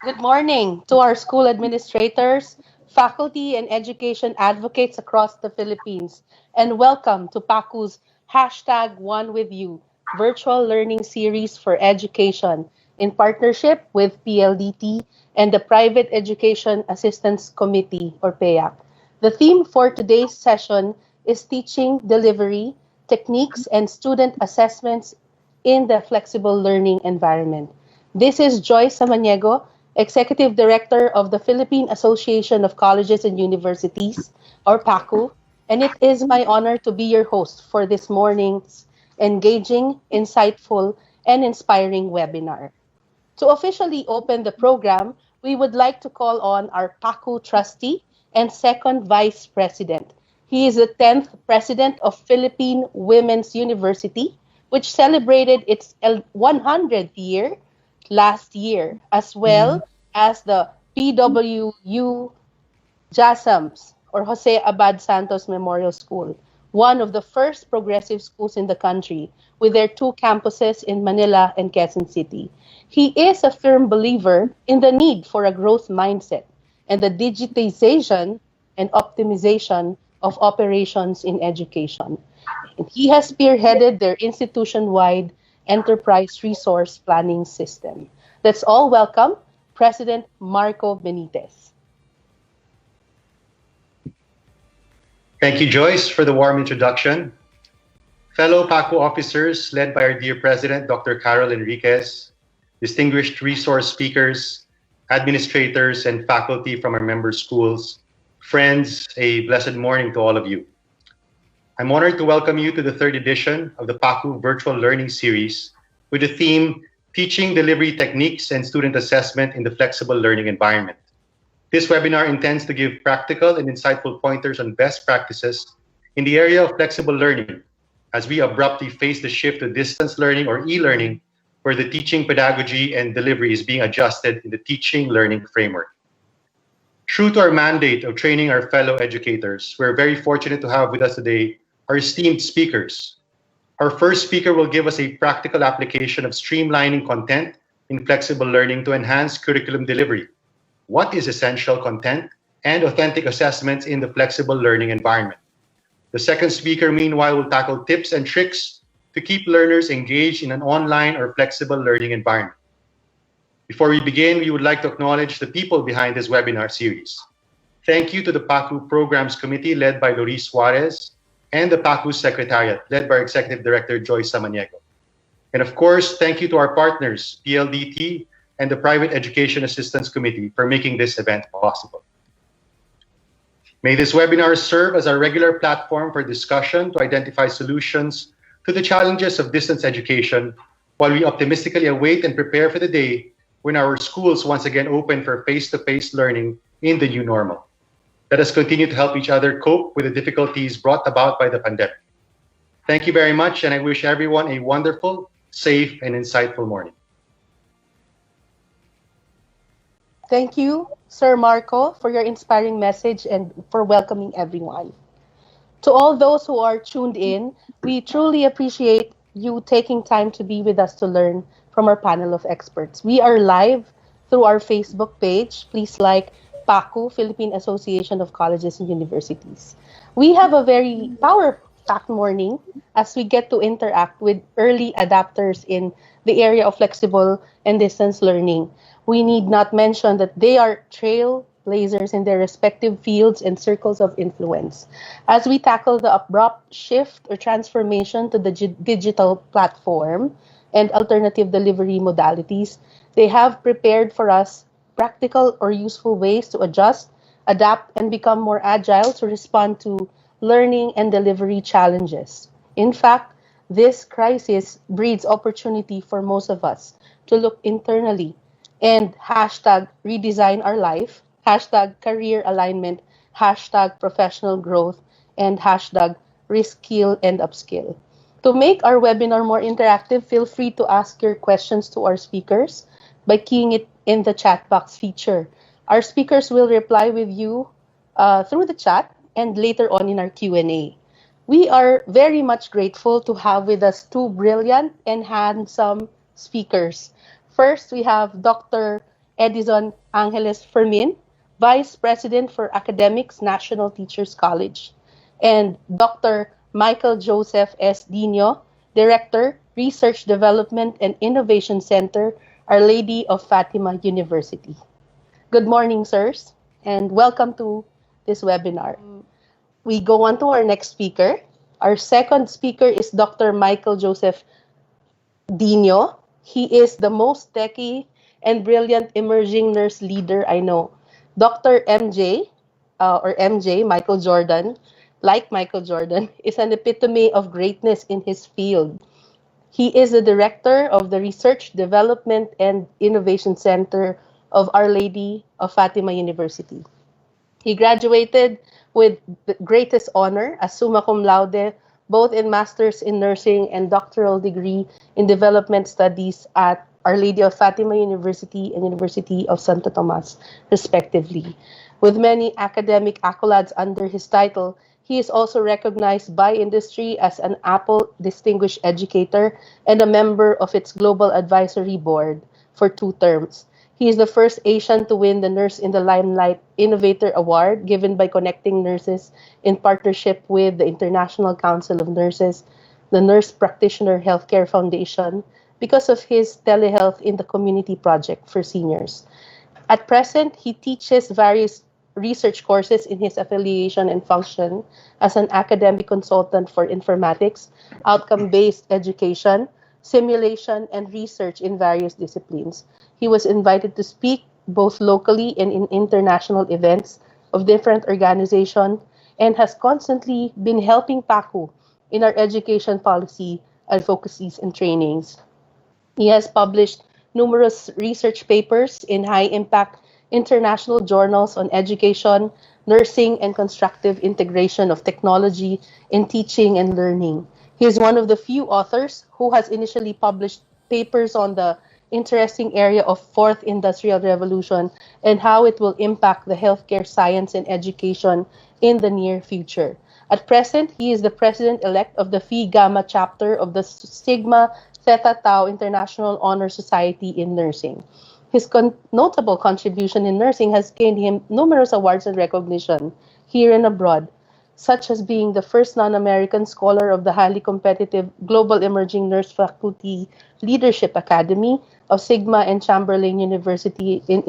Good morning to our school administrators, faculty, and education advocates across the Philippines, and welcome to PACU's hashtag One With You virtual learning series for education in partnership with PLDT and the Private Education Assistance Committee, or PEAC. The theme for today's session is teaching delivery, techniques, and student assessments in the flexible learning environment. This is Joyce Samaniego, Executive Director of the Philippine Association of Colleges and Universities, or PACU, and it is my honor to be your host for this morning's engaging, insightful, and inspiring webinar. To officially open the program, we would like to call on our PACU trustee and second vice president. He is the 10th president of Philippine Women's University, which celebrated its 100th year last year, as well as the PWU JASAMS, or Jose Abad Santos Memorial School, one of the first progressive schools in the country, with their two campuses in Manila and Quezon City. He is a firm believer in the need for a growth mindset and the digitization and optimization of operations in education. And he has spearheaded their institution-wide enterprise resource planning system. Let's all welcome President Marco Benitez. Thank you, Joyce, for the warm introduction. Fellow PACU officers, led by our dear President, Dr. Carol Enriquez, distinguished resource speakers, administrators, and faculty from our member schools, friends, a blessed morning to all of you. I'm honored to welcome you to the third edition of the PACU Virtual Learning Series with the theme, Teaching Delivery Techniques and Student Assessment in the Flexible Learning Environment. This webinar intends to give practical and insightful pointers on best practices in the area of flexible learning as we abruptly face the shift to distance learning or e-learning, where the teaching pedagogy and delivery is being adjusted in the teaching learning framework. True to our mandate of training our fellow educators, we're very fortunate to have with us today our esteemed speakers. Our first speaker will give us a practical application of streamlining content in flexible learning to enhance curriculum delivery. What is essential content and authentic assessments in the flexible learning environment? The second speaker, meanwhile, will tackle tips and tricks to keep learners engaged in an online or flexible learning environment. Before we begin, we would like to acknowledge the people behind this webinar series. Thank you to the PACU Programs Committee led by Loris Suarez and the PACU Secretariat led by Executive Director Joyce Samaniego. And of course, thank you to our partners, PLDT and the Private Education Assistance Committee for making this event possible. May this webinar serve as our regular platform for discussion to identify solutions to the challenges of distance education while we optimistically await and prepare for the day when our schools once again open for face-to-face learning in the new normal. Let us continue to help each other cope with the difficulties brought about by the pandemic. Thank you very much, and I wish everyone a wonderful, safe, and insightful morning. Thank you, Sir Marco, for your inspiring message and for welcoming everyone. To all those who are tuned in, we truly appreciate you taking time to be with us to learn from our panel of experts. We are live through our Facebook page. Please like PACU, Philippine Association of Colleges and Universities. We have a very power-packed morning as we get to interact with early adapters in the area of flexible and distance learning. We need not mention that they are trailblazers in their respective fields and circles of influence. As we tackle the abrupt shift or transformation to the digital platform and alternative delivery modalities, they have prepared for us practical or useful ways to adjust, adapt, and become more agile to respond to learning and delivery challenges. In fact, this crisis breeds opportunity for most of us to look internally and hashtag redesign our life, hashtag career alignment, hashtag professional growth, and hashtag reskill and upskill. To make our webinar more interactive, feel free to ask your questions to our speakers by keying it in the chat box feature. Our speakers will reply with you through the chat and later on in our Q&A. We are very much grateful to have with us two brilliant and handsome speakers. First, we have Dr. Edison Angeles Fermin, Vice President for Academics, National Teachers College, and Dr. Michael Joseph S. Dino, Director, Research Development and Innovation Center, Our Lady of Fatima University. Good morning, sirs, and welcome to this webinar. We go on to our next speaker. Our second speaker is Dr. Michael Joseph Dino. He is the most techy and brilliant emerging nurse leader I know. Dr. MJ, Michael Jordan, like Michael Jordan, is an epitome of greatness in his field. He is the director of the Research, Development, and Innovation Center of Our Lady of Fatima University. He graduated with the greatest honor as summa cum laude, both in Master's in Nursing and doctoral degree in Development Studies at Our Lady of Fatima University and University of Santo Tomas, respectively. With many academic accolades under his title, he is also recognized by industry as an Apple Distinguished Educator and a member of its Global Advisory Board for 2 terms. He is the first Asian to win the Nurse in the Limelight Innovator Award given by Connecting Nurses in partnership with the International Council of Nurses, the Nurse Practitioner Healthcare Foundation, because of his telehealth in the community project for seniors. At present, he teaches various research courses in his affiliation and function as an academic consultant for informatics, outcome-based education, simulation, and research in various disciplines. He was invited to speak both locally and in international events of different organizations and has constantly been helping PACU in our education policy advocacies and trainings. He has published numerous research papers in high-impact international journals on education, nursing, and constructive integration of technology in teaching and learning. He is one of the few authors who has initially published papers on the interesting area of Fourth Industrial Revolution and how it will impact the healthcare science and education in the near future. At present, he is the president-elect of the Phi Gamma chapter of the Sigma Theta Tau International Honor Society in Nursing. His notable contribution in nursing has gained him numerous awards and recognition here and abroad, such as being the first non-American scholar of the highly competitive Global Emerging Nurse Faculty Leadership Academy of Sigma and Chamberlain University in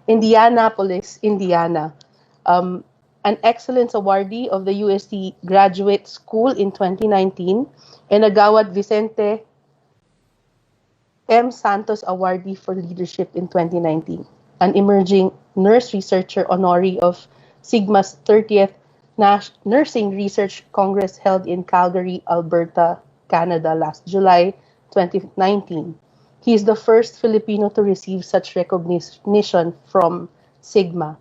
Indianapolis, Indiana. An Excellence Awardee of the UST Graduate School in 2019, and a Gawad Vicente M. Santos Awardee for Leadership in 2019, an emerging nurse researcher honoree of Sigma's 30th Nursing Research Congress held in Calgary, Alberta, Canada last July 2019. He is the first Filipino to receive such recognition from Sigma.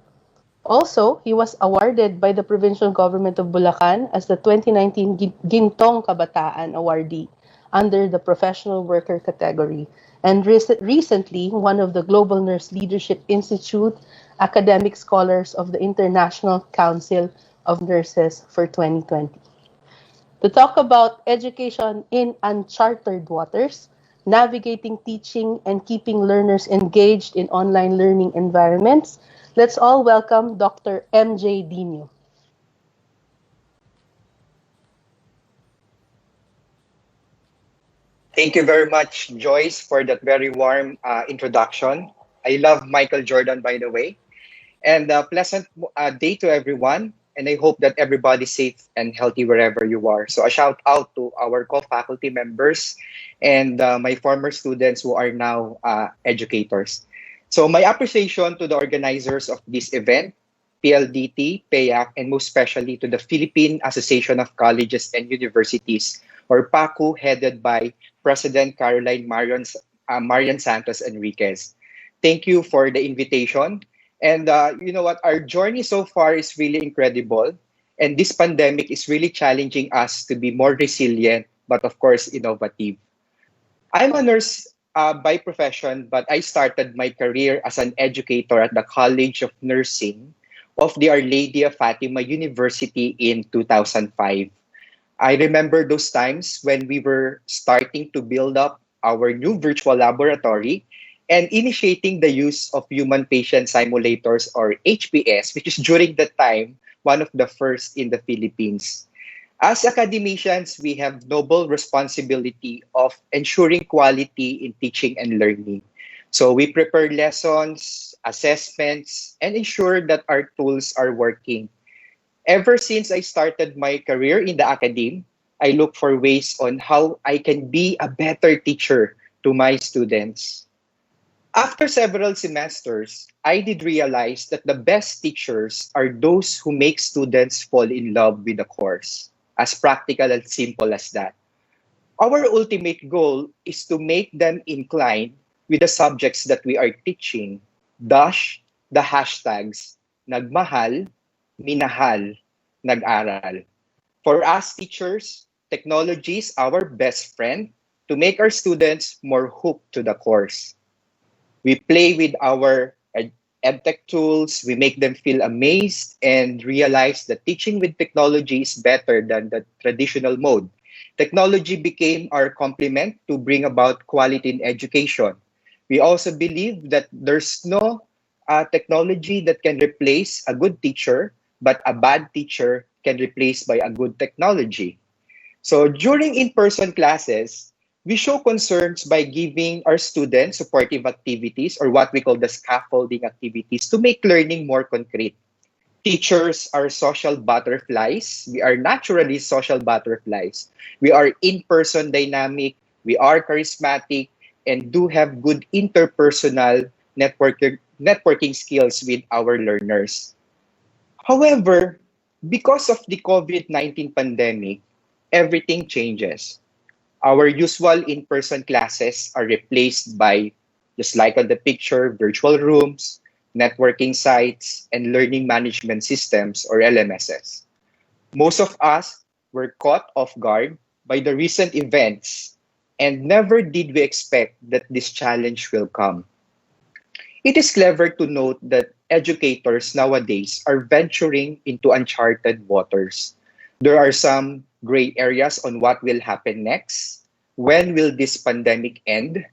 Also, he was awarded by the provincial government of Bulacan as the 2019 Gintong Kabataan Awardee under the Professional Worker category, and recently one of the Global Nurse Leadership Institute Academic Scholars of the International Council of Nurses for 2020. To talk about education in uncharted waters, navigating teaching and keeping learners engaged in online learning environments, let's all welcome Dr. MJ Dino. Thank you very much, Joyce, for that very warm introduction. I love Michael Jordan, by the way. And a pleasant day to everyone. And I hope that everybody's safe and healthy wherever you are. So a shout out to our co-faculty members and my former students who are now educators. So my appreciation to the organizers of this event, PLDT, PEAC, and most especially to the Philippine Association of Colleges and Universities, or PACU, headed by President Caroline Marian Santos Enriquez. Thank you for the invitation. And you know what? Our journey so far is really incredible. And this pandemic is really challenging us to be more resilient, but of course, innovative. I'm a nurse by profession, but I started my career as an educator at the College of Nursing of the Our Lady of Fatima University in 2005. I remember those times when we were starting to build up our new virtual laboratory, and initiating the use of human patient simulators or HPS, which is during that time one of the first in the Philippines. As academicians, we have noble responsibility of ensuring quality in teaching and learning. So we prepare lessons, assessments, and ensure that our tools are working. Ever since I started my career in the academe, I look for ways on how I can be a better teacher to my students. After several semesters, I did realize that the best teachers are those who make students fall in love with the course. As practical and simple as that. Our ultimate goal is to make them inclined with the subjects that we are teaching. Thus, the hashtags nagmahal, minahal, nag-aral. For us teachers, technology is our best friend to make our students more hooked to the course. We play with our edtech tools, we make them feel amazed and realize that teaching with technology is better than the traditional mode. Technology became our complement to bring about quality in education. We also believe that there's no technology that can replace a good teacher, but a bad teacher can replace by a good technology. So during in-person classes, we show concerns by giving our students supportive activities or what we call the scaffolding activities to make learning more concrete. Teachers are social butterflies. We are naturally social butterflies. We are in-person dynamic, we are charismatic, and do have good interpersonal networking skills with our learners. However, because of the COVID-19 pandemic, everything changes. Our usual in-person classes are replaced by, just like on the picture, virtual rooms, networking sites, and learning management systems or LMSs. Most of us were caught off guard by the recent events and never did we expect that this challenge will come. It is clever to note that educators nowadays are venturing into uncharted waters. There are some gray areas on what will happen next, when will this pandemic end,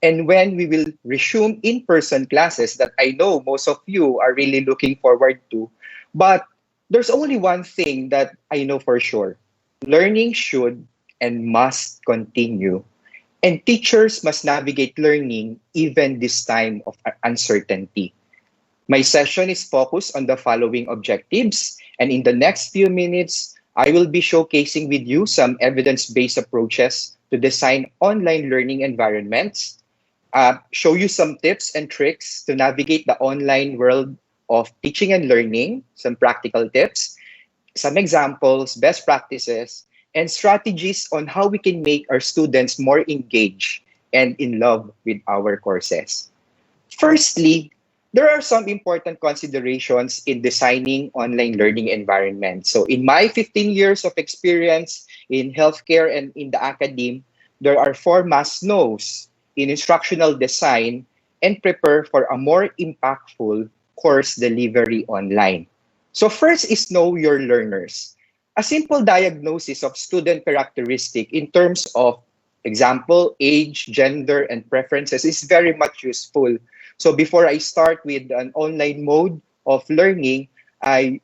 and when we will resume in-person classes that I know most of you are really looking forward to. But there's only one thing that I know for sure. Learning should and must continue. And teachers must navigate learning even this time of uncertainty. My session is focused on the following objectives, and in the next few minutes, I will be showcasing with you some evidence-based approaches to design online learning environments, show you some tips and tricks to navigate the online world of teaching and learning, some practical tips, some examples, best practices, and strategies on how we can make our students more engaged and in love with our courses. Firstly, there are some important considerations in designing online learning environments. So in my 15 years of experience in healthcare and in the academe, there are four must-knows in instructional design and prepare for a more impactful course delivery online. So first is know your learners. A simple diagnosis of student characteristic in terms of example, age, gender, and preferences is very much useful. So before I start with an online mode of learning, I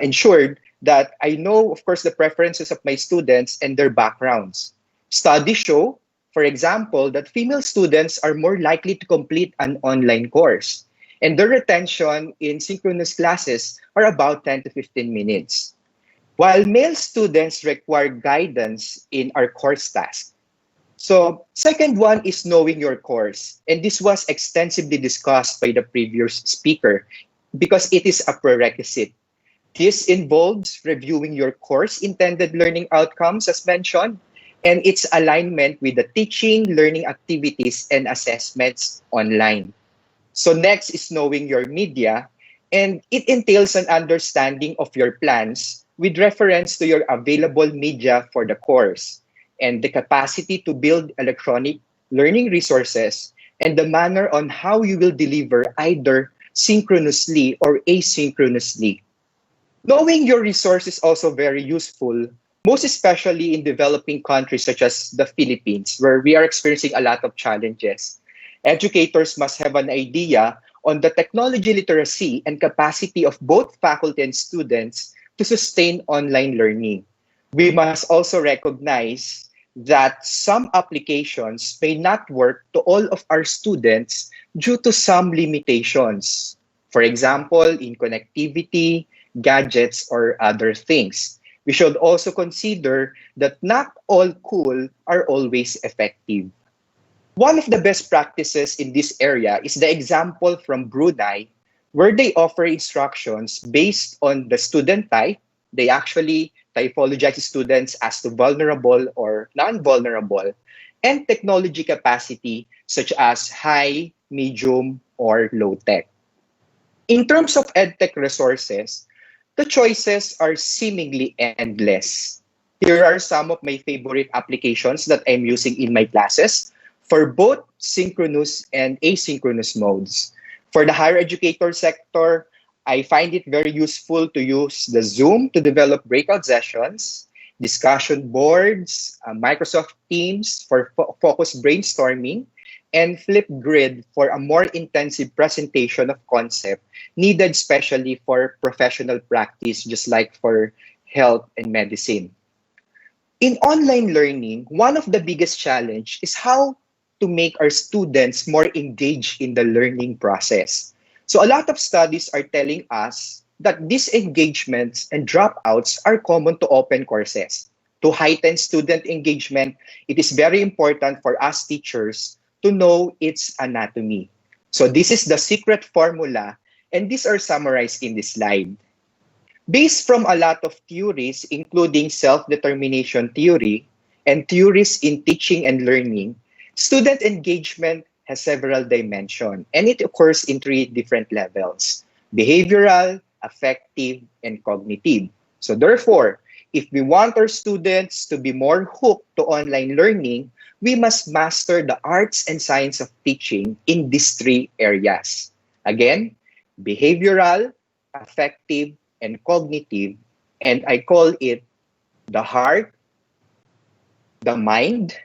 ensured that I know, of course, the preferences of my students and their backgrounds. Studies show, for example, that female students are more likely to complete an online course, and their retention in synchronous classes are about 10 to 15 minutes. While male students require guidance in our course tasks. So, second one is knowing your course. And this was extensively discussed by the previous speaker because it is a prerequisite. This involves reviewing your course intended learning outcomes as mentioned, and its alignment with the teaching, learning activities, and assessments online. So next is knowing your media, and it entails an understanding of your plans with reference to your available media for the course and the capacity to build electronic learning resources and the manner on how you will deliver either synchronously or asynchronously. Knowing your resource is also very useful, most especially in developing countries such as the Philippines, where we are experiencing a lot of challenges. Educators must have an idea on the technology literacy and capacity of both faculty and students to sustain online learning. We must also recognize that some applications may not work to all of our students due to some limitations. For example, in connectivity, gadgets, or other things. We should also consider that not all cool are always effective. One of the best practices in this area is the example from Brunei, where they offer instructions based on the student type. They actually typologize students as to vulnerable or non-vulnerable, and technology capacity such as high, medium, or low tech. In terms of edtech resources, the choices are seemingly endless. Here are some of my favorite applications that I'm using in my classes for both synchronous and asynchronous modes. For the higher educator sector, I find it very useful to use the Zoom to develop breakout sessions, discussion boards, Microsoft Teams for focused brainstorming, and Flipgrid for a more intensive presentation of concept needed especially for professional practice, just like for health and medicine. In online learning, one of the biggest challenge is how to make our students more engaged in the learning process. So a lot of studies are telling us that disengagements and dropouts are common to open courses. To heighten student engagement, it is very important for us teachers to know its anatomy. So this is the secret formula, and these are summarized in this slide. Based from a lot of theories, including self-determination theory and theories in teaching and learning, student engagement has several dimensions, and it occurs in three different levels: behavioral, affective, and cognitive. So therefore, if we want our students to be more hooked to online learning, we must master the arts and science of teaching in these three areas. Again, behavioral, affective, and cognitive, and I call it the heart, the mind,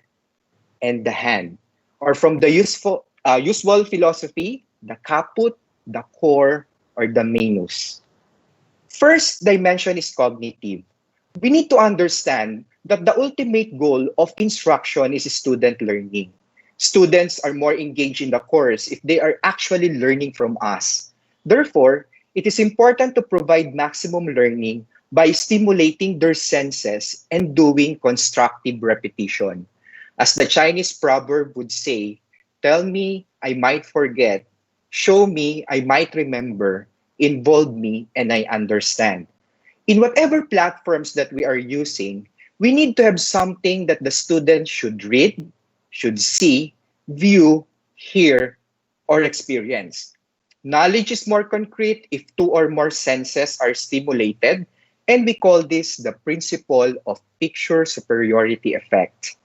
and the hand. Or from the usual philosophy, the caput, the core, or the manus. First dimension is cognitive. We need to understand that the ultimate goal of instruction is student learning. Students are more engaged in the course if they are actually learning from us. Therefore, it is important to provide maximum learning by stimulating their senses and doing constructive repetition. As the Chinese proverb would say, tell me, I might forget. Show me, I might remember. Involve me, and I understand. In whatever platforms that we are using, we need to have something that the student should read, should see, view, hear, or experience. Knowledge is more concrete if two or more senses are stimulated, and we call this the principle of picture superiority effect.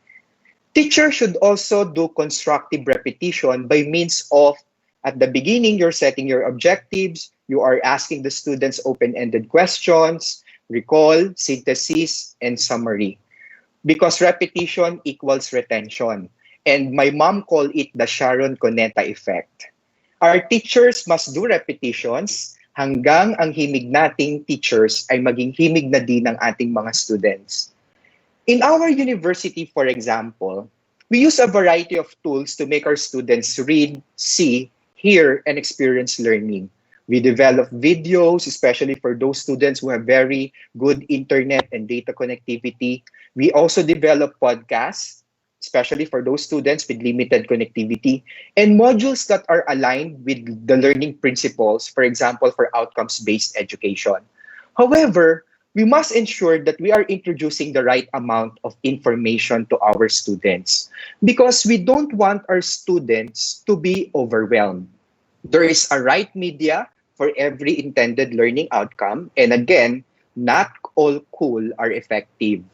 Teachers should also do constructive repetition by means of, at the beginning, you're setting your objectives, you are asking the students open-ended questions, recall, synthesis, and summary. Because repetition equals retention. And my mom called it the Sharon Coneta effect. Our teachers must do repetitions hanggang ang himig nating teachers ay maging himig na din ng ating mga students. In our university, for example, we use a variety of tools to make our students read, see, hear, and experience learning. We develop videos, especially for those students who have very good internet and data connectivity. We also develop podcasts, especially for those students with limited connectivity, and modules that are aligned with the learning principles, for example, for outcomes-based education. However, we must ensure that we are introducing the right amount of information to our students because we don't want our students to be overwhelmed. There is a right media for every intended learning outcome, and again, not all cool are effective.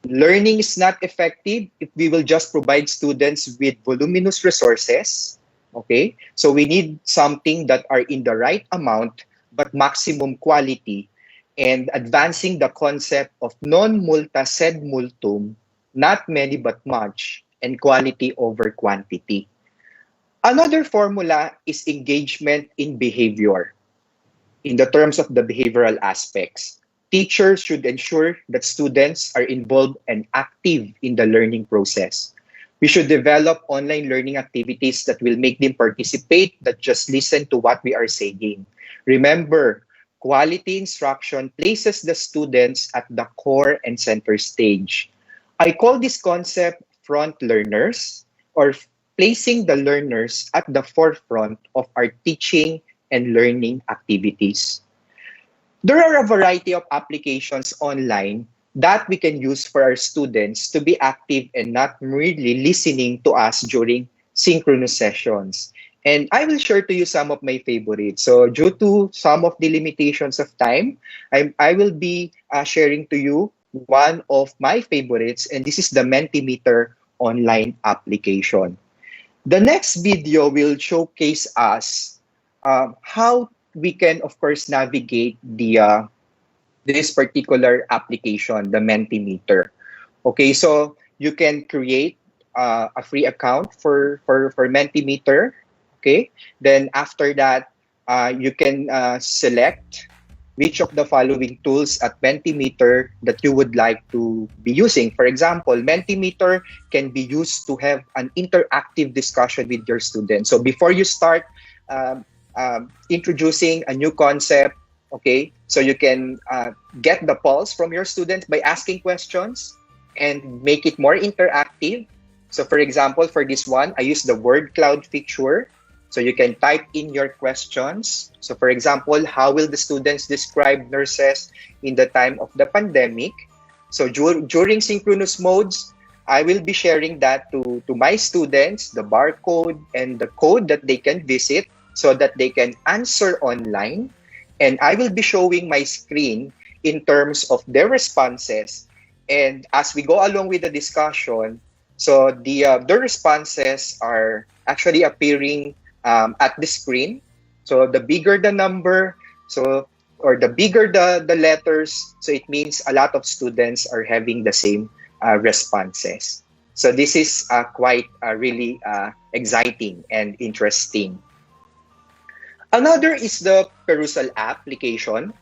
Learning is not effective if we will just provide students with voluminous resources. Okay, so we need something that are in the right amount but maximum quality, and advancing the concept of non multa sed multum, not many but much, and quality over quantity. Another formula is engagement in behavior. In the terms of the behavioral aspects, teachers should ensure that students are involved and active in the learning process. We should develop online learning activities that will make them participate, not just listen to what we are saying. Remember, quality instruction places the students at the core and center stage. I call this concept front learners, or placing the learners at the forefront of our teaching and learning activities. There are a variety of applications online that we can use for our students to be active and not merely listening to us during synchronous sessions. And I will share to you some of my favorites. So due to some of the limitations of time, I will be sharing to you one of my favorites, and this is the Mentimeter online application. The next video will showcase us how we can, of course, navigate this particular application, the Mentimeter. Okay, so you can create a free account for Mentimeter. Okay, then after that, you can select which of the following tools at Mentimeter that you would like to be using. For example, Mentimeter can be used to have an interactive discussion with your students. So before you start introducing a new concept, okay, so you can get the pulse from your students by asking questions and make it more interactive. So for example, for this one, I use the word cloud feature. So you can type in your questions. So for example, how will the students describe nurses in the time of the pandemic? So during synchronous modes, I will be sharing that to my students, the barcode and the code that they can visit so that they can answer online. And I will be showing my screen in terms of their responses. And as we go along with the discussion, so the responses are actually appearing at the screen. So the bigger the number, so or the bigger the letters, so it means a lot of students are having the same responses. So this is quite really exciting and interesting. Another is the Perusal application.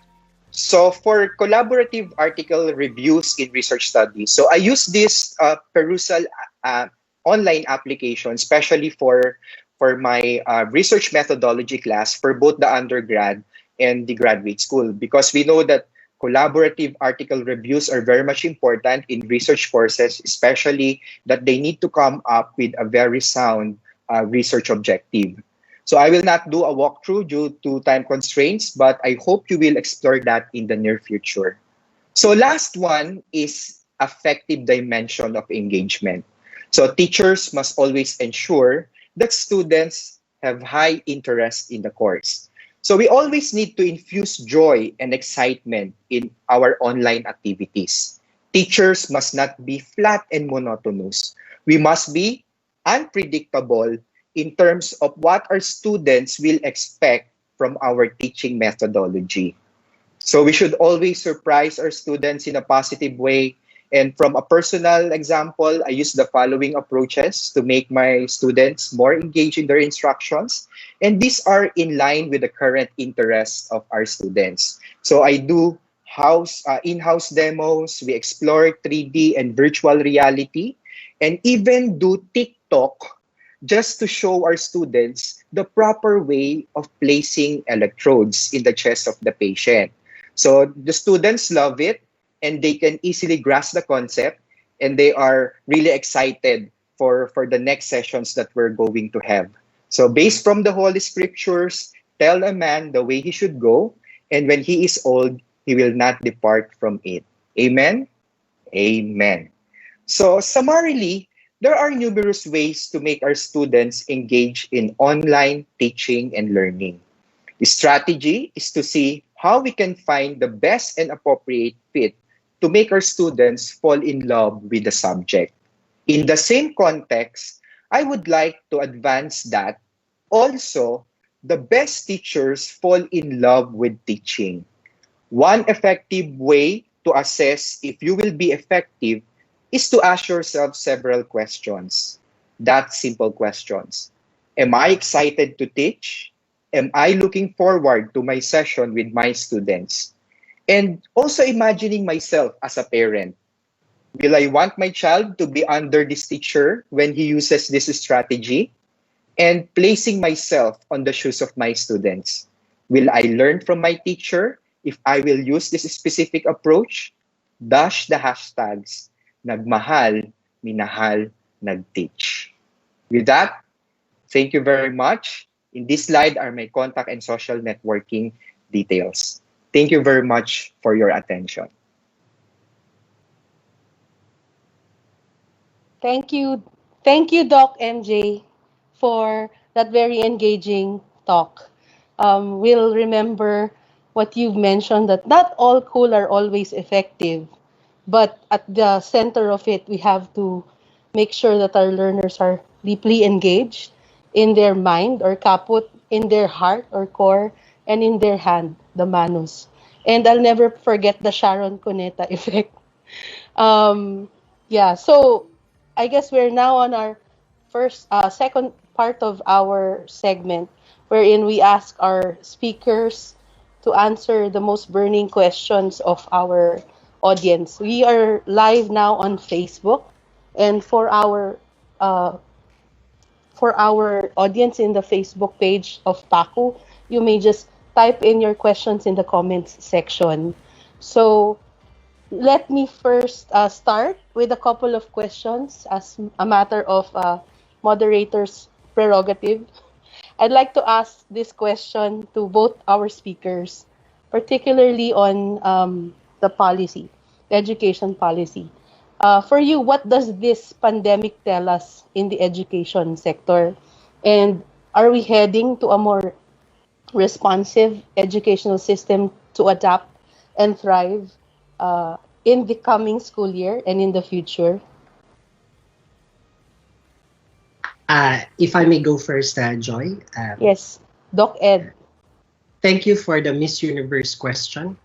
So for collaborative article reviews in research studies, so I use this Perusal online application, especially for my research methodology class for both the undergrad and the graduate school, because we know that collaborative article reviews are very much important in research courses, especially that they need to come up with a very sound research objective. So I will not do a walkthrough due to time constraints, but I hope you will explore that in the near future. So last one is affective dimension of engagement. So teachers must always ensure that students have high interest in the course. So we always need to infuse joy and excitement in our online activities. Teachers must not be flat and monotonous. We must be unpredictable in terms of what our students will expect from our teaching methodology. So we should always surprise our students in a positive way. And from a personal example, I use the following approaches to make my students more engaged in their instructions. And these are in line with the current interests of our students. So I do in-house demos, we explore 3D and virtual reality, and even do TikTok just to show our students the proper way of placing electrodes in the chest of the patient. So the students love it, and they can easily grasp the concept, and they are really excited for the next sessions that we're going to have. So based from the Holy Scriptures, tell a man the way he should go, and when he is old, he will not depart from it. Amen? Amen. So summarily, there are numerous ways to make our students engage in online teaching and learning. The strategy is to see how we can find the best and appropriate fit to make our students fall in love with the subject. In the same context, I would like to advance that also the best teachers fall in love with teaching. One effective way to assess if you will be effective is to ask yourself several questions. That simple questions. Am I excited to teach? Am I looking forward to my session with my students? And also imagining myself as a parent. Will I want my child to be under this teacher when he uses this strategy? And placing myself on the shoes of my students. Will I learn from my teacher if I will use this specific approach? Dash the hashtags nagmahal, minahal, nagteach. With that, thank you very much. In this slide are my contact and social networking details. Thank you very much for your attention. Thank you. Thank you, Doc MJ, for that very engaging talk. We'll remember what you've mentioned, that not all cool are always effective, but at the center of it, we have to make sure that our learners are deeply engaged in their mind or kaput, in their heart or core, and in their hand, the manus. And I'll never forget the Sharon Cuneta effect. Yeah, so I guess we're now on our second part of our segment, wherein we ask our speakers to answer the most burning questions of our audience. We are live now on Facebook, and uh, for our audience in the Facebook page of PACU, you may just type in your questions in the comments section. So let me first start with a couple of questions as a matter of moderator's prerogative. I'd like to ask this question to both our speakers, particularly on the policy, the education policy. For you, what does this pandemic tell us in the education sector? And are we heading to a more responsive educational system to adapt and thrive in the coming school year and in the future? If I may go first, Joy. Yes, Doc Ed. Thank you for the Miss Universe question.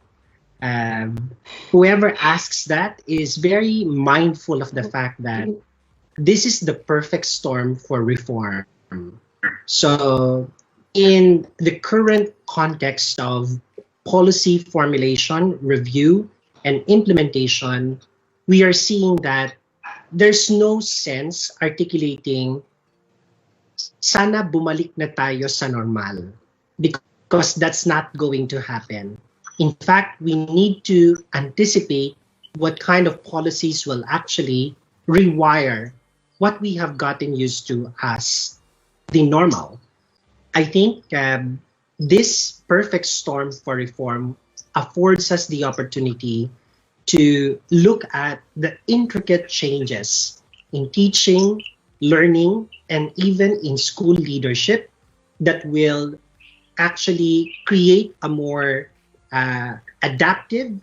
Whoever asks that is very mindful of the fact that this is the perfect storm for reform. So, in the current context of policy formulation, review, and implementation, we are seeing that there's no sense articulating sana bumalik na tayo sa normal, because that's not going to happen. In fact, we need to anticipate what kind of policies will actually rewire what we have gotten used to as the normal. I think this perfect storm for reform affords us the opportunity to look at the intricate changes in teaching, learning, and even in school leadership that will actually create a more adaptive,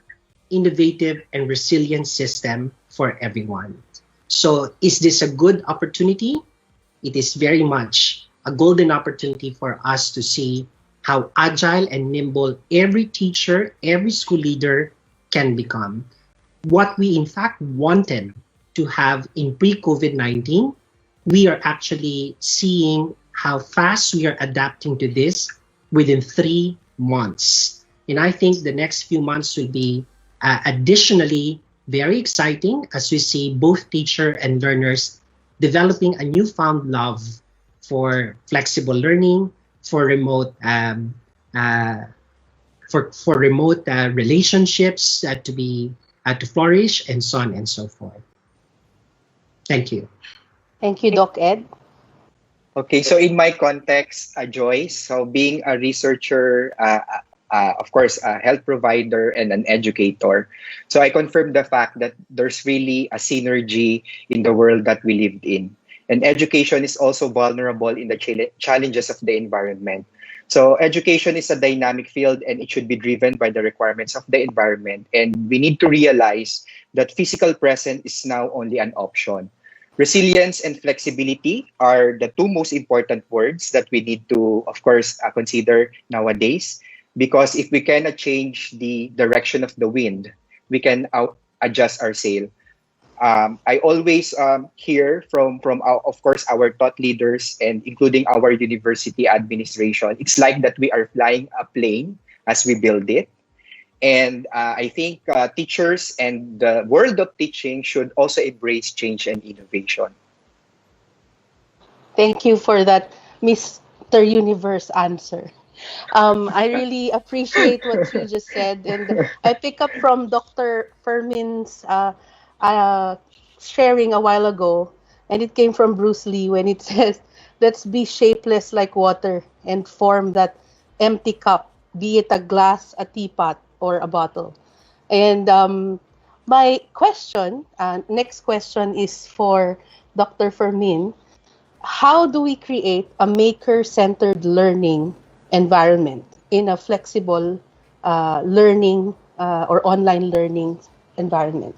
innovative, and resilient system for everyone. So is this a good opportunity? It is very much a golden opportunity for us to see how agile and nimble every teacher, every school leader can become. What we in fact wanted to have in pre-COVID-19, we are actually seeing how fast we are adapting to this within 3 months. And I think the next few months will be additionally very exciting as we see both teacher and learners developing a newfound love for flexible learning, for remote relationships to flourish, and so on and so forth. Thank you. Thank you, Doc Ed. Okay, so in my context, Joyce, so being a researcher, of course, a health provider and an educator, so I confirm the fact that there's really a synergy in the world that we lived in. And education is also vulnerable in the challenges of the environment. So education is a dynamic field and it should be driven by the requirements of the environment. And we need to realize that physical presence is now only an option. Resilience and flexibility are the two most important words that we need to, of course, consider nowadays. Because if we cannot change the direction of the wind, we can adjust our sail. I always hear from our, of course, our thought leaders and including our university administration. It's like that we are flying a plane as we build it. And I think teachers and the world of teaching should also embrace change and innovation. Thank you for that, Mr. Universe answer. I really appreciate what you just said, and I pick up from Dr. Fermin's uh, sharing a while ago, and it came from Bruce Lee when it says, "Let's be shapeless like water and form that empty cup, be it a glass, a teapot, or a bottle." And my question, next question is for Dr. Fermin. How do we create a maker-centered learning environment in a flexible learning or online learning environment?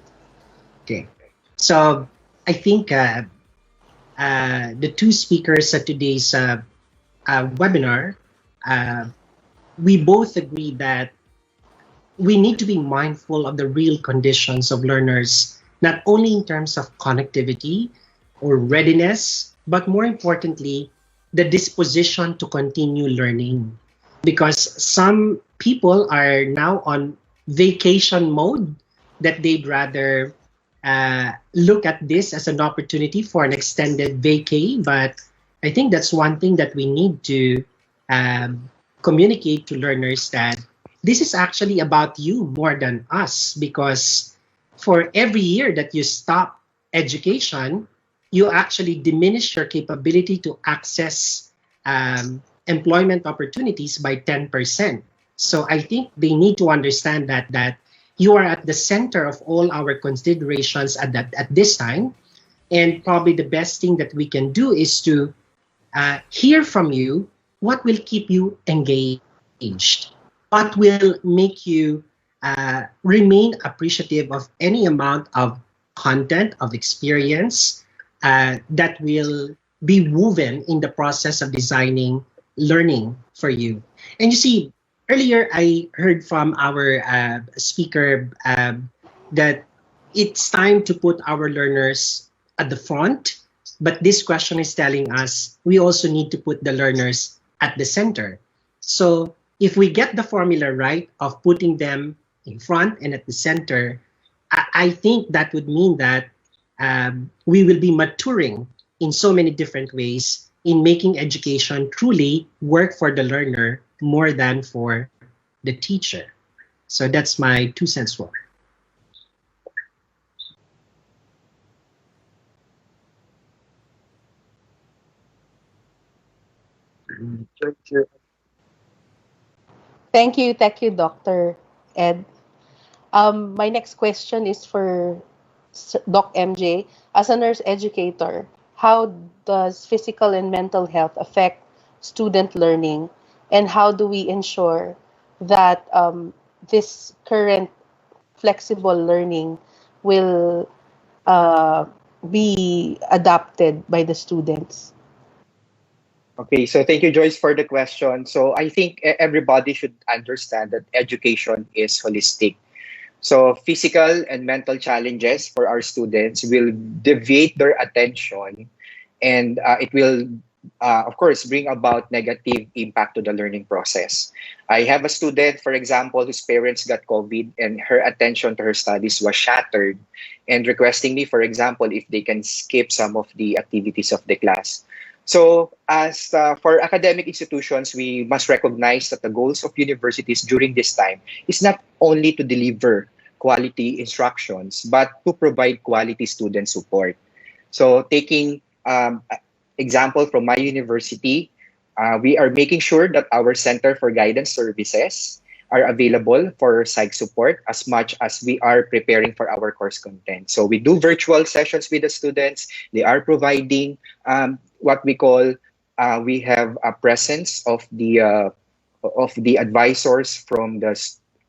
Okay. So I think the two speakers at today's webinar, we both agree that we need to be mindful of the real conditions of learners, not only in terms of connectivity or readiness, but more importantly, the disposition to continue learning. Because some people are now on vacation mode, that they'd rather look at this as an opportunity for an extended vacay. But I think that's one thing that we need to communicate to learners, that this is actually about you more than us, because for every year that you stop education, you actually diminish your capability to access employment opportunities by 10%. So I think they need to understand that you are at the center of all our considerations at this time. And probably the best thing that we can do is to hear from you what will keep you engaged, what will make you remain appreciative of any amount of content, of experience that will be woven in the process of designing learning for you. And you see, earlier I heard from our speaker that it's time to put our learners at the front, but this question is telling us we also need to put the learners at the center. So if we get the formula right of putting them in front and at the center, I think that would mean that we will be maturing in so many different ways in making education truly work for the learner more than for the teacher. So that's my 2 cents worth. Thank you, Dr. Ed. My next question is for Doc MJ. As a nurse educator, how does physical and mental health affect student learning, and how do we ensure that this current flexible learning will be adopted by the students? Okay, so thank you, Joyce, for the question. So I think everybody should understand that education is holistic. So physical and mental challenges for our students will deviate their attention, and it will, of course, bring about negative impact to the learning process. I have a student, for example, whose parents got COVID and her attention to her studies was shattered, and requesting me, for example, if they can skip some of the activities of the class. So as for academic institutions, we must recognize that the goals of universities during this time is not only to deliver quality instructions, but to provide quality student support. So taking example from my university, we are making sure that our Center for Guidance Services are available for psych support as much as we are preparing for our course content. So we do virtual sessions with the students. They are providing what we call, we have a presence of the advisors from the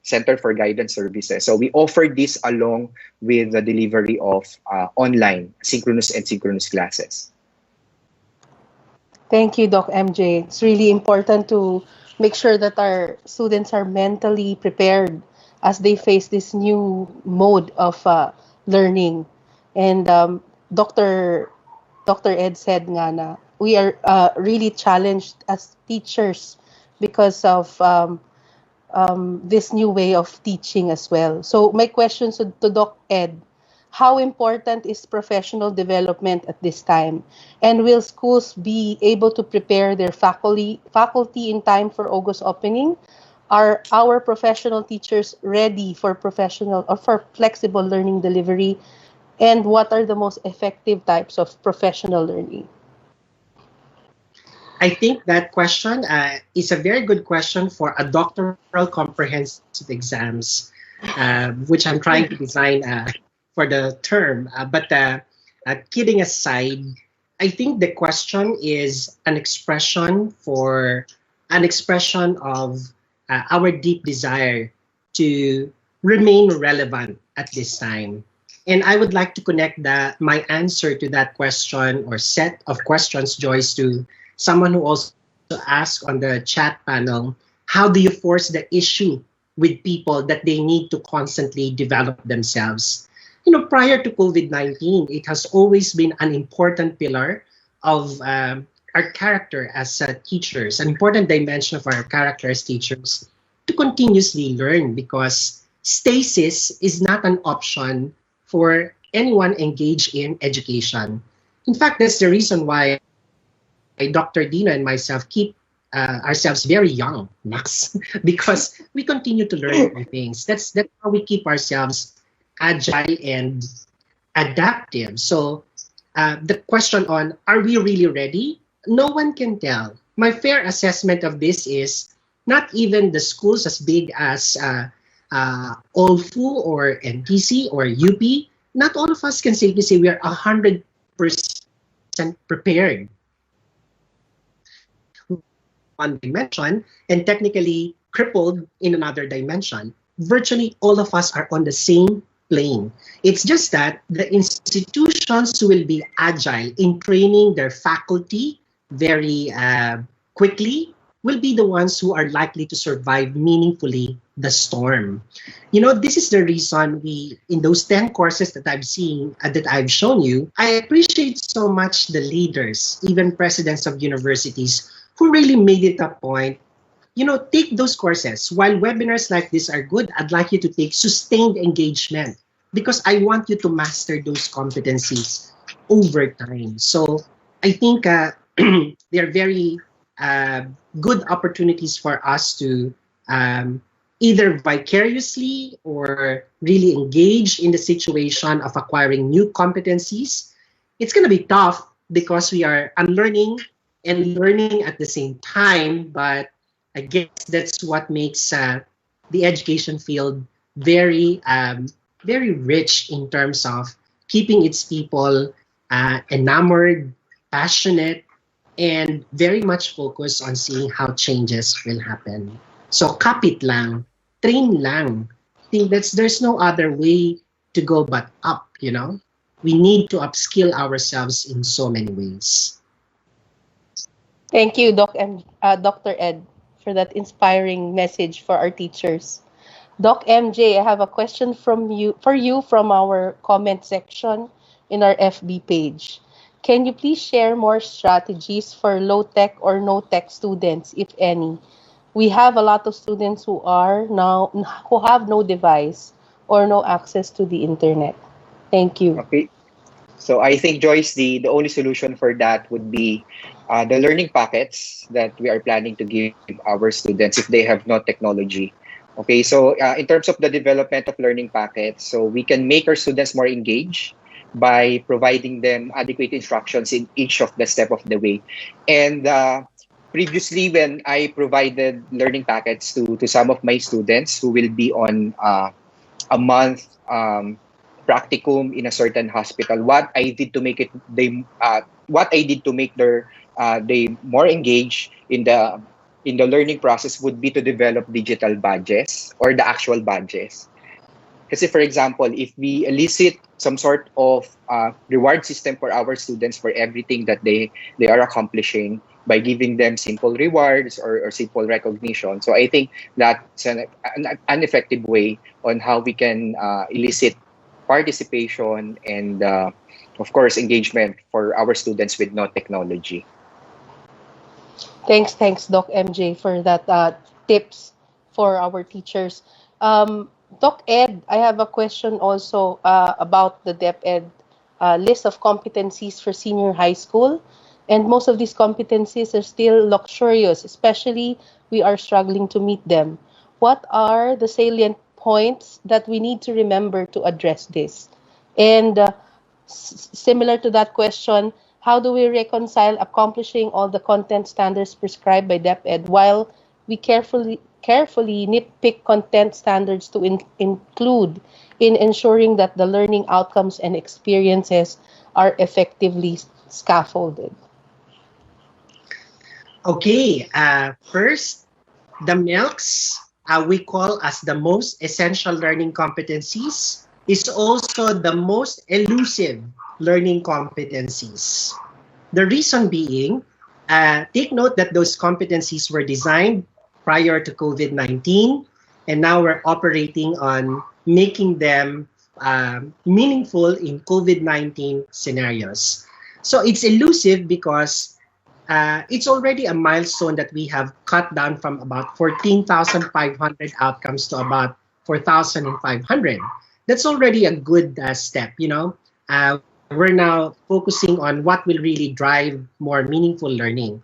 Center for Guidance Services. So we offer this along with the delivery of online synchronous and synchronous classes. Thank you, Doc MJ. It's really important to make sure that our students are mentally prepared as they face this new mode of learning. And Dr. Dr. Ed said nga na we are really challenged as teachers because of this new way of teaching as well. So my question to Doc Ed, how important is professional development at this time? And will schools be able to prepare their faculty in time for August opening? Are our professional teachers ready for professional or for flexible learning delivery? And what are the most effective types of professional learning? I think that question is a very good question for a doctoral comprehensive exams, which I'm trying to design for the term. But kidding aside, I think the question is an expression of our deep desire to remain relevant at this time. And I would like to connect my answer to that question or set of questions, Joyce, to someone who also asked on the chat panel, how do you force the issue with people that they need to constantly develop themselves? You know, prior to COVID-19, it has always been an important pillar of our character as teachers, an important dimension of our character as teachers to continuously learn, because stasis is not an option for anyone engaged in education. In fact, that's the reason why Dr. Dina and myself keep ourselves very young, Max, because we continue to learn new things. That's how we keep ourselves agile and adaptive. So the question on, are we really ready? No one can tell. My fair assessment of this is not even the schools as big as OLFU or NTC or UP, not all of us can safely say we are 100% prepared. One dimension and technically crippled in another dimension. Virtually all of us are on the same plane. It's just that the institutions will be agile in training their faculty very quickly, will be the ones who are likely to survive meaningfully the storm. You know, this is the reason in those 10 courses that I've shown you, I appreciate so much the leaders, even presidents of universities, who really made it a point, you know, take those courses. While webinars like this are good, I'd like you to take sustained engagement, because I want you to master those competencies over time. So I think they're very good opportunities for us to either vicariously or really engage in the situation of acquiring new competencies. It's going to be tough because we are unlearning and learning at the same time, but I guess that's what makes the education field very, very rich in terms of keeping its people enamored, passionate, and very much focused on seeing how changes will happen. So kapit lang, train lang. I think there's no other way to go but up, you know? We need to upskill ourselves in so many ways. Thank you, Dr. Ed, for that inspiring message for our teachers. Doc MJ, I have a question for you from our comment section in our FB page. Can you please share more strategies for low-tech or no-tech students, if any? We have a lot of students who have no device or no access to the internet. Thank you. Okay. So I think, Joyce, the only solution for that would be the learning packets that we are planning to give our students if they have no technology. Okay, so in terms of the development of learning packets, so we can make our students more engaged by providing them adequate instructions in each of the step of the way. And previously, when I provided learning packets to some of my students who will be on a month practicum in a certain hospital, what I did to make they more engaged in the learning process would be to develop digital badges or the actual badges. Because, for example, if we elicit some sort of reward system for our students for everything that they are accomplishing by giving them simple rewards or simple recognition, so I think that's an effective way on how we can elicit participation, and of course, engagement for our students with no technology. Thanks, Doc MJ, for that tips for our teachers. Doc Ed, I have a question also about the DepEd list of competencies for senior high school. And most of these competencies are still luxurious, especially we are struggling to meet them. What are the salient points that we need to remember to address this? And similar to that question, how do we reconcile accomplishing all the content standards prescribed by DepEd while we carefully nitpick content standards to include in ensuring that the learning outcomes and experiences are effectively scaffolded? Okay, first, the milks we call as the most essential learning competencies is also the most elusive learning competencies. The reason being, take note that those competencies were designed prior to COVID-19, and now we're operating on making them meaningful in COVID-19 scenarios. So it's elusive because it's already a milestone that we have cut down from about 14,500 outcomes to about 4,500. That's already a good step, you know. We're now focusing on what will really drive more meaningful learning.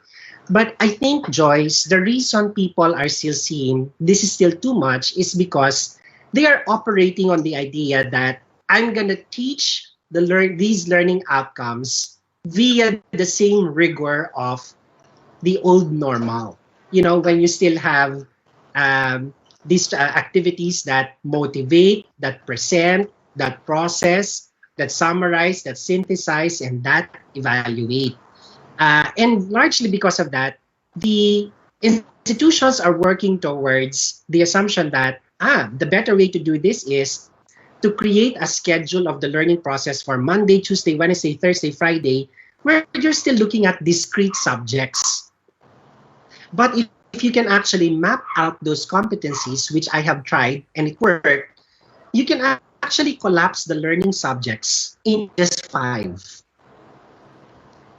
But I think, Joyce, the reason people are still seeing this is still too much is because they are operating on the idea that I'm going to teach these learning outcomes via the same rigor of the old normal. You know, when you still have these activities that motivate, that present, that process, that summarize, that synthesize, and that evaluate. And largely because of that, the institutions are working towards the assumption that the better way to do this is to create a schedule of the learning process for Monday, Tuesday, Wednesday, Thursday, Friday, where you're still looking at discrete subjects. But if you can actually map out those competencies, which I have tried and it worked, you can actually collapse the learning subjects in just 5.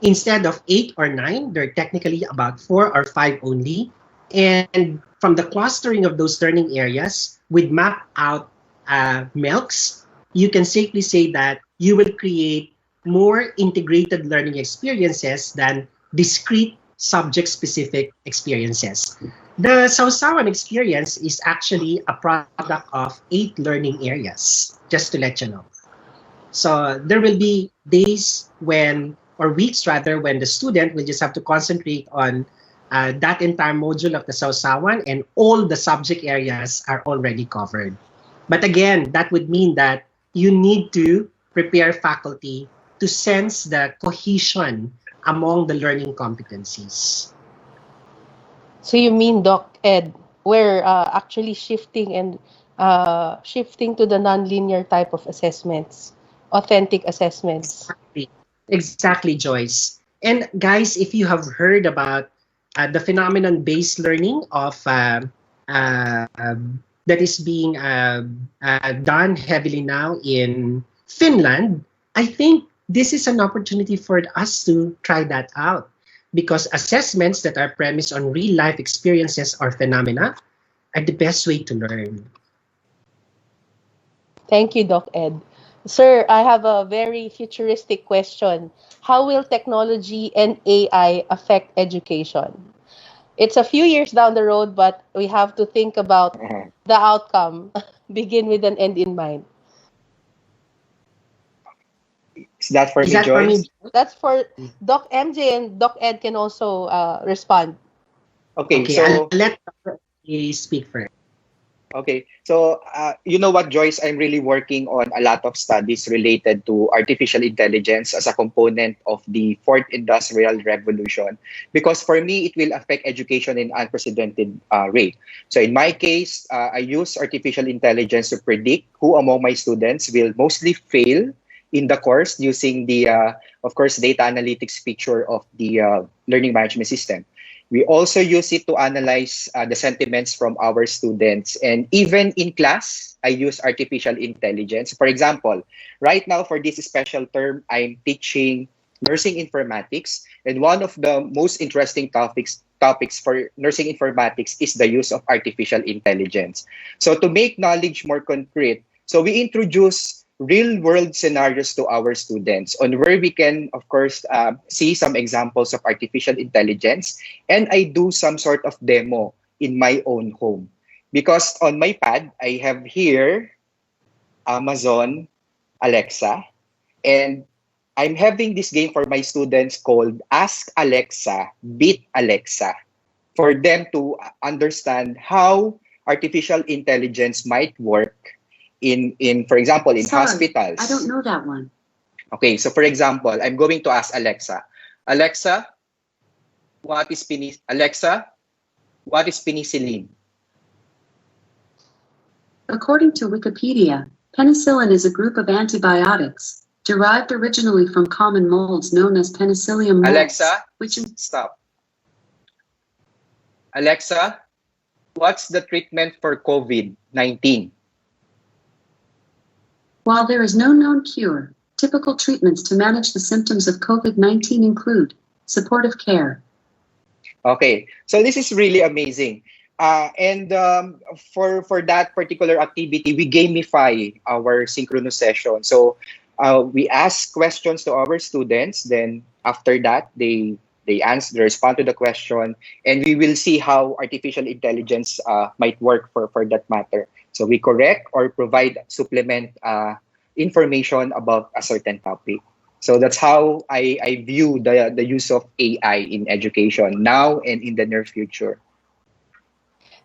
Instead of 8 or 9, they're technically about 4 or 5 only. And from the clustering of those learning areas with mapped out milks, you can safely say that you will create more integrated learning experiences than discrete subject-specific experiences. The Sausawan experience is actually a product of 8 learning areas, just to let you know. So there will be days or weeks rather, when the student will just have to concentrate on that entire module of the Sausawan and all the subject areas are already covered. But again, that would mean that you need to prepare faculty to sense the cohesion among the learning competencies. So you mean, Doc Ed, we're actually shifting to the nonlinear type of assessments, authentic assessments. Exactly, Joyce. And guys, if you have heard about the phenomenon-based learning of that is being done heavily now in Finland, I think this is an opportunity for us to try that out, because assessments that are premised on real-life experiences or phenomena are the best way to learn. Thank you, Doc Ed. Sir, I have a very futuristic question. How will technology and AI affect education? It's a few years down the road, but we have to think about the outcome. Begin with an end in mind. Is that for me, Joyce? That's for Doc MJ, and Doc Ed can also respond. Okay, so I'll let you speak first. Okay, so you know what, Joyce, I'm really working on a lot of studies related to artificial intelligence as a component of the fourth industrial revolution, because for me, it will affect education in unprecedented rate. So in my case, I use artificial intelligence to predict who among my students will mostly fail in the course using the, of course, data analytics feature of the learning management system. We also use it to analyze the sentiments from our students. And even in class, I use artificial intelligence. For example, right now for this special term, I'm teaching nursing informatics. And one of the most interesting topics for nursing informatics is the use of artificial intelligence. So to make knowledge more concrete, so we introduce real world scenarios to our students on where we can, of course, see some examples of artificial intelligence. And I do some sort of demo in my own home. Because on my pad, I have here Amazon Alexa. And I'm having this game for my students called Ask Alexa, Beat Alexa, for them to understand how artificial intelligence might work in for example, in Sorry, hospitals. I don't know that one. Okay, so for example, I'm going to ask Alexa, Alexa, what is penicillin? According to Wikipedia, penicillin is a group of antibiotics derived originally from common molds known as Penicillium molds, Alexa, which is stop. Alexa, what's the treatment for COVID-19? while there is no known cure, typical treatments to manage the symptoms of COVID-19 include supportive care. Okay, so this is really amazing. And for that particular activity, we gamify our synchronous session. So we ask questions to our students. Then after that, they respond to the question, and we will see how artificial intelligence might work for that matter. So we correct or provide supplement information about a certain topic. So that's how I view the use of AI in education now and in the near future.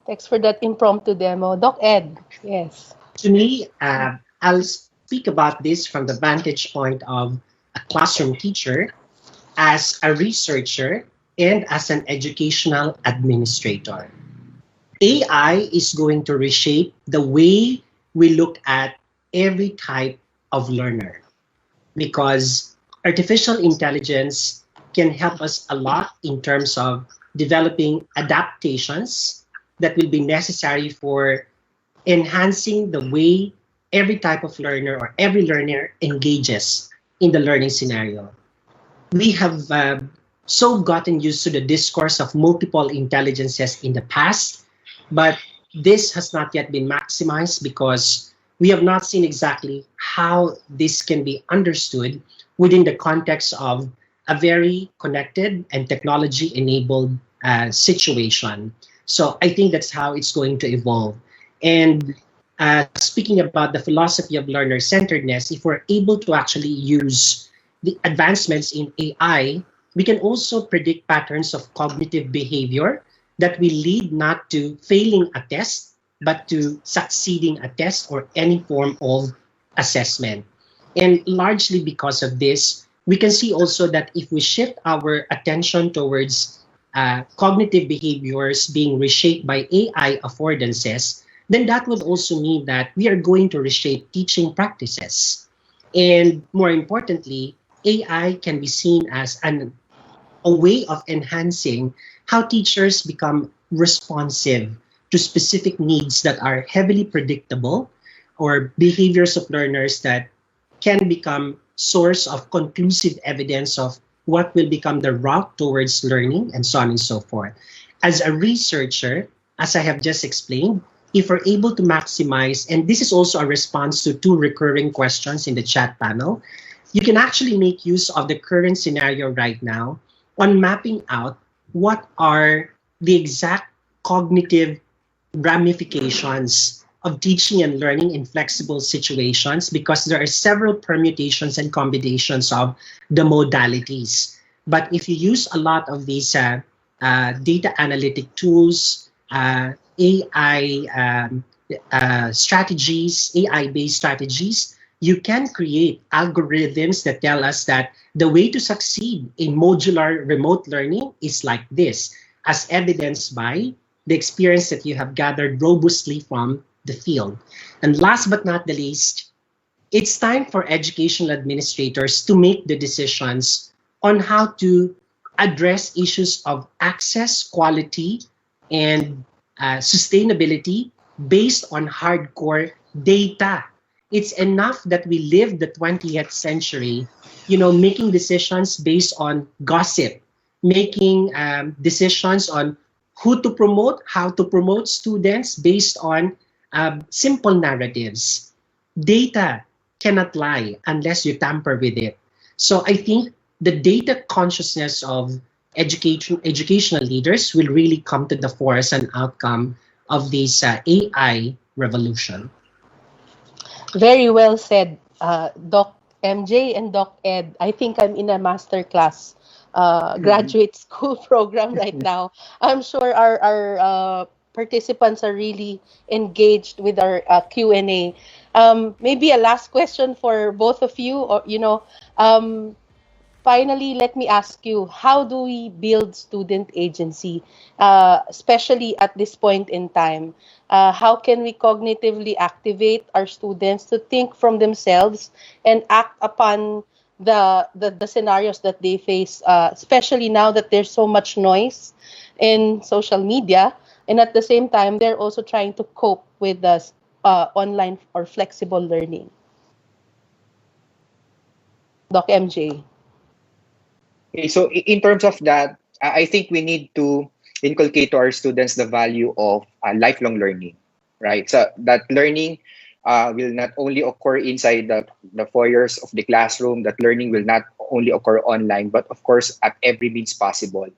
Thanks for that impromptu demo. Doc Ed, yes. To me, I'll speak about this from the vantage point of a classroom teacher, as a researcher, and as an educational administrator. AI is going to reshape the way we look at every type of learner, because artificial intelligence can help us a lot in terms of developing adaptations that will be necessary for enhancing the way every type of learner or every learner engages in the learning scenario. We have so gotten used to the discourse of multiple intelligences in the past, but this has not yet been maximized because we have not seen exactly how this can be understood within the context of a very connected and technology-enabled situation. So I think that's how it's going to evolve. And speaking about the philosophy of learner-centeredness, if we're able to actually use the advancements in AI, we can also predict patterns of cognitive behavior that will lead not to failing a test, but to succeeding a test or any form of assessment. And largely because of this, we can see also that if we shift our attention towards cognitive behaviors being reshaped by AI affordances, then that would also mean that we are going to reshape teaching practices. And more importantly, AI can be seen as a way of enhancing how teachers become responsive to specific needs that are heavily predictable, or behaviors of learners that can become source of conclusive evidence of what will become the route towards learning, and so on and so forth. As a researcher, as I have just explained, if we're able to maximize, and this is also a response to two recurring questions in the chat panel, you can actually make use of the current scenario right now on mapping out what are the exact cognitive ramifications of teaching and learning in flexible situations, because there are several permutations and combinations of the modalities. But if you use a lot of these data analytic tools, AI strategies, AI-based strategies, you can create algorithms that tell us that the way to succeed in modular remote learning is like this, as evidenced by the experience that you have gathered robustly from the field. And last but not the least, it's time for educational administrators to make the decisions on how to address issues of access, quality, and sustainability based on hardcore data. It's enough that we live the 20th century, making decisions based on gossip, making decisions on who to promote, how to promote students based on simple narratives. Data cannot lie unless you tamper with it. So I think the data consciousness of educational leaders will really come to the fore as an outcome of this AI revolution. Very well said, Doc MJ and Doc Ed. I think I'm in a master class graduate school program right now. I'm sure our participants are really engaged with our Q&A. Maybe a last question for both of you, or finally, let me ask you, how do we build student agency, especially at this point in time? How can we cognitively activate our students to think from themselves and act upon the scenarios that they face, especially now that there's so much noise in social media, and at the same time, they're also trying to cope with the online or flexible learning? Doc MJ. Okay, so in terms of that, I think we need to inculcate to our students the value of lifelong learning, right? So that learning will not only occur inside the 4 years of the classroom, that learning will not only occur online, but of course at every means possible.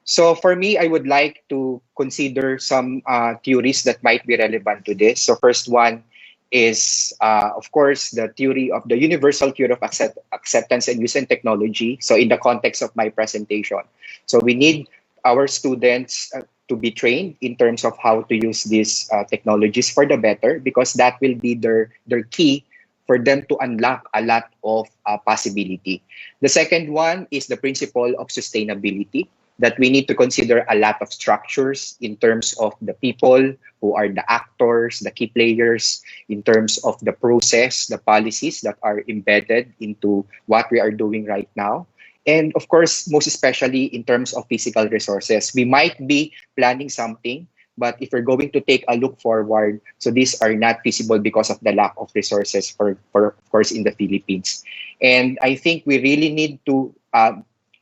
So for me, I would like to consider some theories that might be relevant to this. So first one is, of course, the theory of the universal theory of acceptance and use and technology. So in the context of my presentation, so we need our students to be trained in terms of how to use these technologies for the better, because that will be their key for them to unlock a lot of possibility. The second one is the principle of sustainability, that we need to consider a lot of structures in terms of the people who are the actors, the key players, in terms of the process, the policies that are embedded into what we are doing right now. And of course, most especially in terms of physical resources. We might be planning something, but if we're going to take a look forward, so these are not feasible because of the lack of resources for of course, in the Philippines. And I think we really need to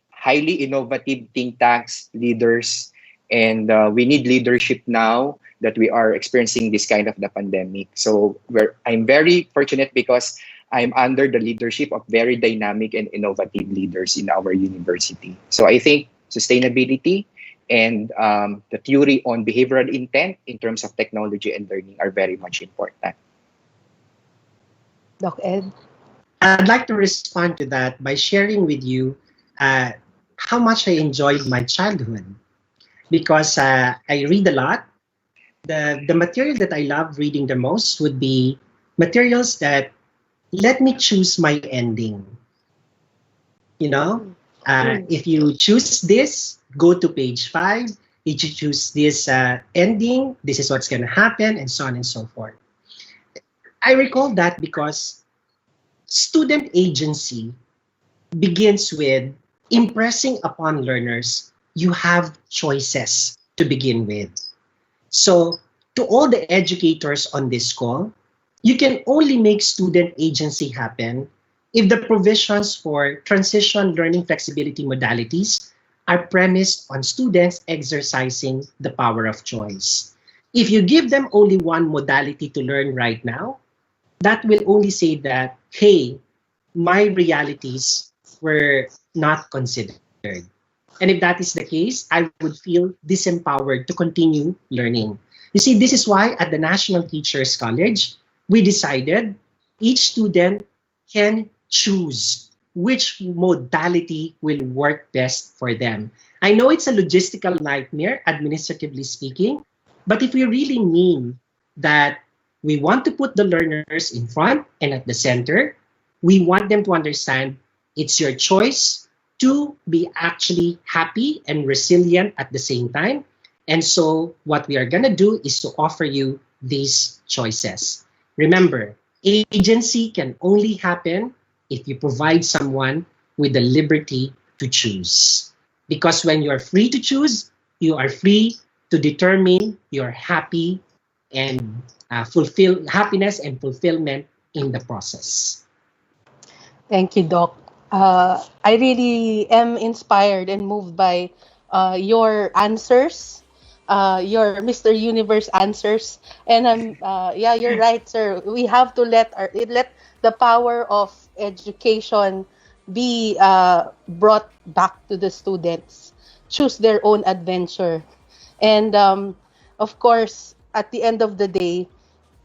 highly innovative think tanks, leaders, and we need leadership now that we are experiencing this kind of the pandemic. So I'm very fortunate because I'm under the leadership of very dynamic and innovative leaders in our university. So I think sustainability and the theory on behavioral intent in terms of technology and learning are very much important. Doc Ed? I'd like to respond to that by sharing with you how much I enjoyed my childhood, because I read a lot. The material that I love reading the most would be materials that let me choose my ending. If you choose this, go to page 5. If you choose this ending, this is what's going to happen, and so on and so forth. I recall that because student agency begins with impressing upon learners you have choices to begin with. So to all the educators on this call, you can only make student agency happen if the provisions for transition learning flexibility modalities are premised on students exercising the power of choice. If you give them only one modality to learn right now, that will only say that, hey, my realities were not considered. And if that is the case, I would feel disempowered to continue learning. You see, this is why at the National Teachers College, we decided each student can choose which modality will work best for them. I know it's a logistical nightmare, administratively speaking, but if we really mean that we want to put the learners in front and at the center, we want them to understand it's your choice to be actually happy and resilient at the same time. And so what we are going to do is to offer you these choices. Remember, agency can only happen if you provide someone with the liberty to choose. Because when you're free to choose, you are free to determine your happy and fulfill happiness and fulfillment in the process. Thank you, Doc. I really am inspired and moved by your answers, your Mr. Universe answers. And yeah, you're right, sir. We have to let the power of education be brought back to the students. Choose their own adventure, and of course, at the end of the day,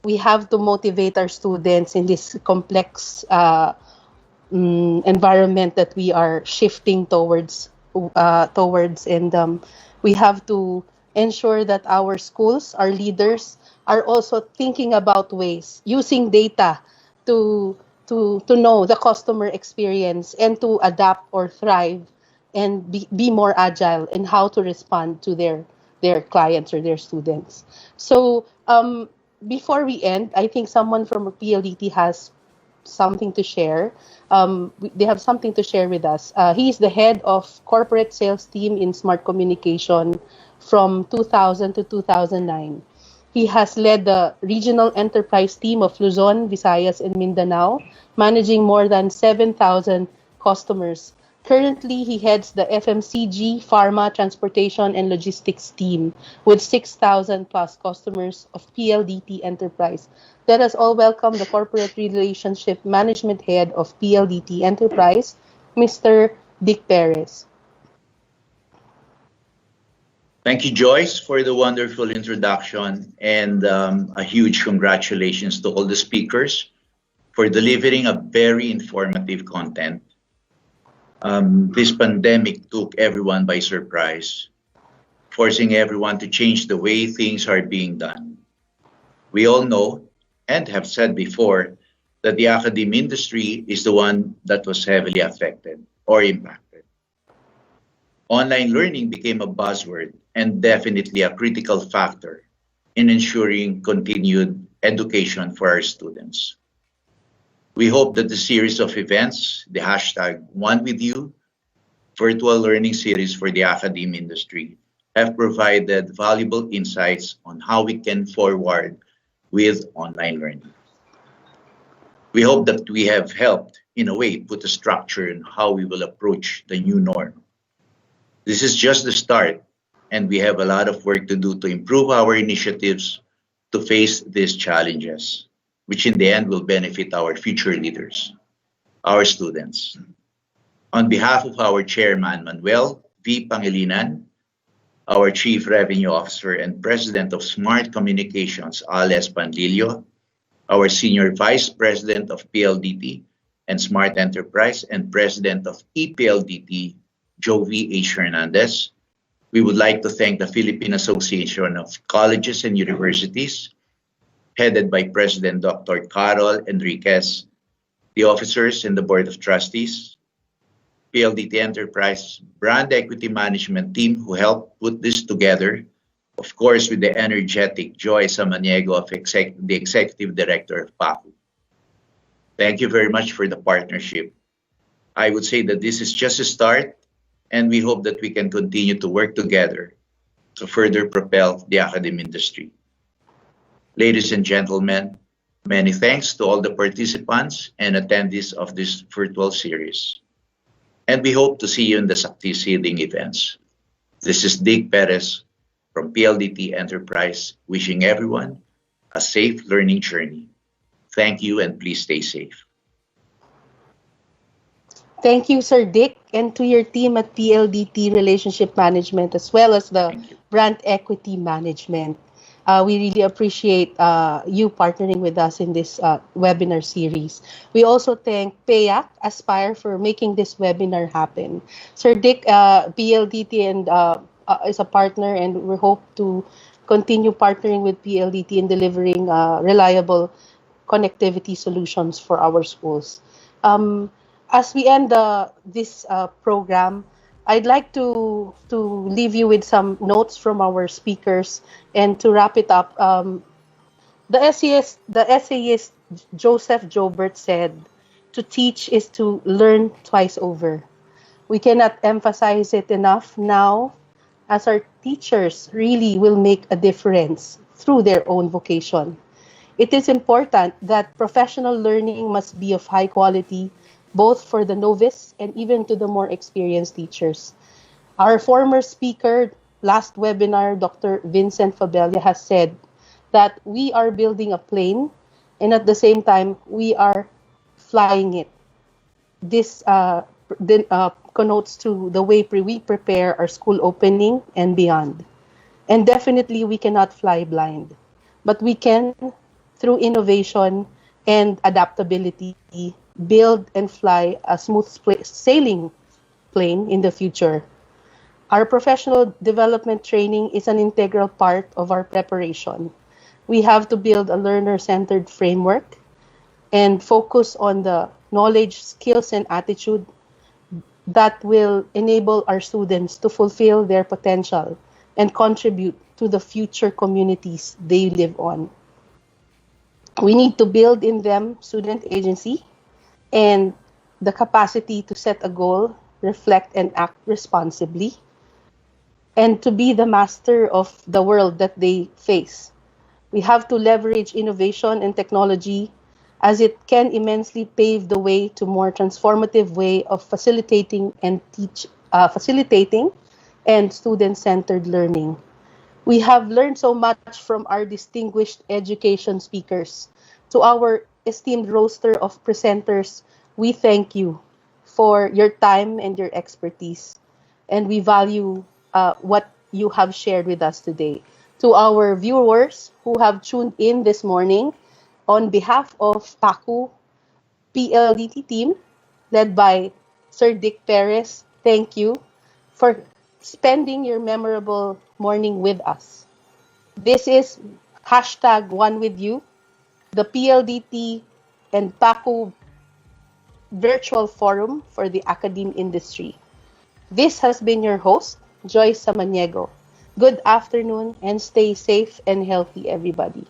we have to motivate our students in this complex environment that we are shifting towards, and we have to ensure that our schools, our leaders, are also thinking about ways using data to to know the customer experience and to adapt or thrive and be more agile in how to respond to their clients or their students. So before we end, I think someone from PLDT has something to share. They have something to share with us. He is the head of corporate sales team in Smart Communication from 2000 to 2009. He has led the regional enterprise team of Luzon, Visayas, and Mindanao, managing more than 7,000 customers. Currently, he heads the FMCG, Pharma, Transportation, and Logistics team with 6,000 plus customers of PLDT Enterprise. Let us all welcome the Corporate Relationship Management Head of PLDT Enterprise, Mr. Dick Perez. Thank you, Joyce, for the wonderful introduction, and a huge congratulations to all the speakers for delivering a very informative content. This pandemic took everyone by surprise, forcing everyone to change the way things are being done. We all know and have said before that the academic industry is the one that was heavily affected or impacted. Online learning became a buzzword and definitely a critical factor in ensuring continued education for our students. We hope that the series of events, the hashtag #OneWithYou virtual learning series for the academic industry, have provided valuable insights on how we can forward with online learning. We hope that we have helped, in a way, put a structure in how we will approach the new norm. This is just the start, and we have a lot of work to do to improve our initiatives to face these challenges, which in the end will benefit our future leaders, our students. On behalf of our chairman, Manuel V. Pangilinan, our Chief Revenue Officer and President of Smart Communications, Ales Panlilio, our Senior Vice President of PLDT and Smart Enterprise and President of EPLDT, Jovi H. Hernandez, we would like to thank the Philippine Association of Colleges and Universities, headed by President Dr. Carol Enriquez, the officers and the Board of Trustees, PLDT Enterprise Brand Equity Management Team who helped put this together, of course with the energetic Joy Samaniego, the Executive Director of PACU. Thank you very much for the partnership. I would say that this is just a start, and we hope that we can continue to work together to further propel the academic industry. Ladies and gentlemen, many thanks to all the participants and attendees of this virtual series. And we hope to see you in the succeeding events. This is Dick Perez from PLDT Enterprise, wishing everyone a safe learning journey. Thank you, and please stay safe. Thank you, Sir Dick, and to your team at PLDT Relationship Management, as well as the Brand Equity Management. We really appreciate you partnering with us in this webinar series. We also thank PEAC, Aspire, for making this webinar happen. Sir Dick, PLDT and is a partner, and we hope to continue partnering with PLDT in delivering reliable connectivity solutions for our schools. As we end this program, I'd like to leave you with some notes from our speakers, and to wrap it up, the essayist Joseph Joubert said, "To teach is to learn twice over." We cannot emphasize it enough now, as our teachers really will make a difference through their own vocation. It is important that professional learning must be of high quality, both for the novice and even to the more experienced teachers. Our former speaker, last webinar, Dr. Vincent Fabella, has said that we are building a plane and at the same time we are flying it. This connotes to the way we prepare our school opening and beyond. And definitely we cannot fly blind, but we can, through innovation and adaptability, build and fly a smooth sailing plane in the future. Our professional development training is an integral part of our preparation. We have to build a learner-centered framework and focus on the knowledge, skills, and attitude that will enable our students to fulfill their potential and contribute to the future communities they live on. We need to build in them student agency and the capacity to set a goal, reflect, and act responsibly, and to be the master of the world that they face. We have to leverage innovation and technology as it can immensely pave the way to more transformative way of facilitating and student-centered learning. We have learned so much from our distinguished education speakers. To our esteemed roster of presenters, we thank you for your time and your expertise, and we value what you have shared with us today. To our viewers who have tuned in this morning, on behalf of PACU PLDT team, led by Sir Dick Perez, thank you for spending your memorable morning with us. This is #OneWithYou, the PLDT and PACU virtual forum for the academe industry. This has been your host, Joyce Samaniego. Good afternoon and stay safe and healthy, everybody.